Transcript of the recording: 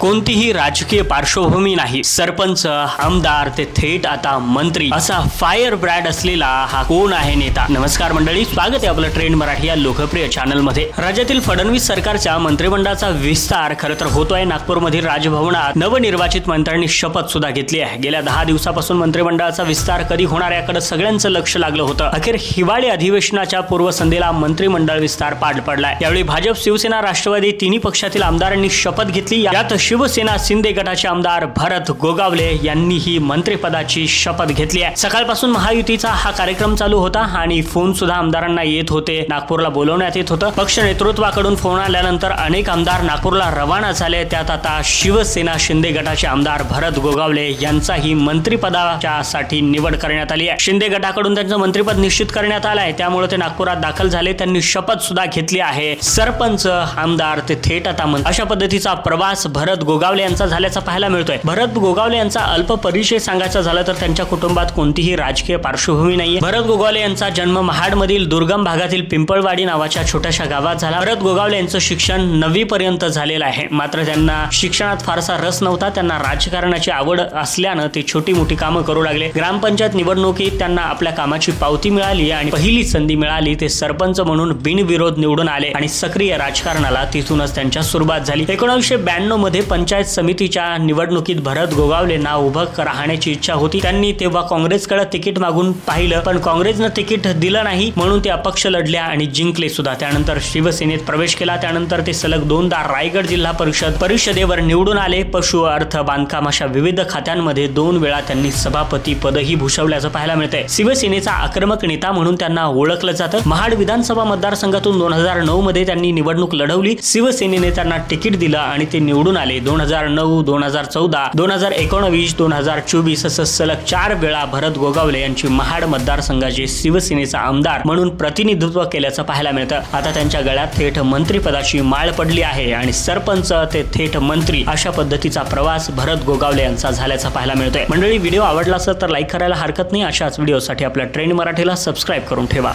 कोणतीही राजकीय पार्श्वभूमी नाही, सरपंच आमदार ते थेट आता मंत्री असा फायर ब्रँड असलेला हा कोण आहे नेता। नमस्कार मंडळी, स्वागत आहे आपलं ट्रेंड मराठी या लोकप्रिय चॅनल मध्ये। राज्यातील फडणवीस सरकारच्या मंत्रिमंडळाचा विस्तार खरं तर होतोय। नागपूरमधील राजभवनात नवनिर्वाचित मंत्र्यांनी शपथ सुद्धा घेतली आहे। गेल्या 10 दिवसापासून मंत्रिमंडळाचा विस्तार कधी होणार याकडे सगळ्यांचं लक्ष लागलं होतं। अखेर हिवाळी अधिवेशनाच्या पूर्वसंध्येला मंत्रिमंडळ विस्तार पार पडलाय। यावेळी भाजप, शिवसेना, राष्ट्रवादी तिन्ही पक्षातील आमदारांनी शपथ घेतली। यात शिवसेना शिंदे गटाचे आमदार भरत गोगावले यांनीही मंत्रिपदाची शपथ घेतली आहे। सकाळपासून महायुतीचा हा कार्यक्रम चालू होता आणि फोन सुद्धा आमदारांना येत होते। नागपूरला बोलवण्यात येत होतं। पक्ष नेतृत्वाकडून फोन आल्यानंतर अनेक आमदार नागपूरला रवाना झाले। त्यात आता शिवसेना शिंदे गटाचे आमदार भरत गोगावले यांचाही मंत्रिपदासाठी निवड करण्यात आली आहे। शिंदे गटाकडून त्यांचं मंत्रिपद निश्चित करण्यात आलं आहे, त्यामुळे ते नागपुरात दाखल झाले। त्यांनी शपथ सुद्धा घेतली आहे। सरपंच, आमदार ते थेट आता मंत्री अशा पद्धतीचा प्रवास भरत गोगावले यांचा झाल्याचा पाहायला मिळतोय। भरत गोगावले यांचा अल्प परिचय सांगायचा झाला तर त्यांच्या कुटुंबात कोणतीही राजकीय पार्श्वभूमी नाहीये। भरत गोगावले यांचा जन्म महाडमधील दुर्गम भागातील पिंपळवाडी नावाच्या छोट्याशा गावात झाला। भरत गोगावले यांचं शिक्षण 9वी पर्यंत झालेलं आहे, मात्र त्यांना शिक्षणात फारसा रस नव्हता। त्यांना राजकारणाची आवड असल्यानं ते छोटी मोठी कामं करू लागले। ग्रामपंचायत निवडणुकीत त्यांना आपल्या कामाची पावती मिळाली आणि पहिली संधी मिळाली। ते सरपंच म्हणून बिनविरोध निवडून आले आणि सक्रिय राजकारणाला तिथूनच त्यांच्या सुरुवात झाली। 1992 मध्ये पंचायत समितीच्या निवडणुकीत भरत गोगावलेंना उभं राहण्याची इच्छा होती। त्यांनी तेव्हा काँग्रेसकडे तिकीट मागून पाहिलं, पण काँग्रेसनं तिकीट दिलं नाही म्हणून ते अपक्ष लढल्या आणि जिंकले सुद्धा। त्यानंतर शिवसेनेत प्रवेश केला। त्यानंतर ते सलग 2दा रायगड जिल्हा परिषदेवर निवडून आले। पशु, अर्थ, बांधकाम अशा विविध खात्यांमध्ये 2 वेळा त्यांनी सभापती पदही भूषवल्याचं पाहायला मिळतंय। शिवसेनेचा आक्रमक नेता म्हणून त्यांना ओळखलं जातं। महाड विधानसभा मतदारसंघातून 2009 मध्ये त्यांनी निवडणूक लढवली। शिवसेनेने त्यांना तिकीट दिलं आणि ते निवडून आले। 2009, 2014, 2019, 2024 असं सलग 4 वेळा भरत गोगावले यांची महाड मतदारसंघाचे शिवसेनेचा आमदार म्हणून प्रतिनिधित्व केल्याचं पाहायला मिळतं। आता त्यांच्या गळ्यात थेट मंत्रिपदाची माळ पडली आहे आणि सरपंच ते थेट मंत्री अशा पद्धतीचा प्रवास भरत गोगावले यांचा झाल्याचं पाहायला मिळतोय। मंडळी, व्हिडिओ आवडला असेल तर लाईक करायला हरकत नाही। अशाच व्हिडिओसाठी आपल्या ट्रेंड मराठीला सबस्क्राईब करून ठेवा।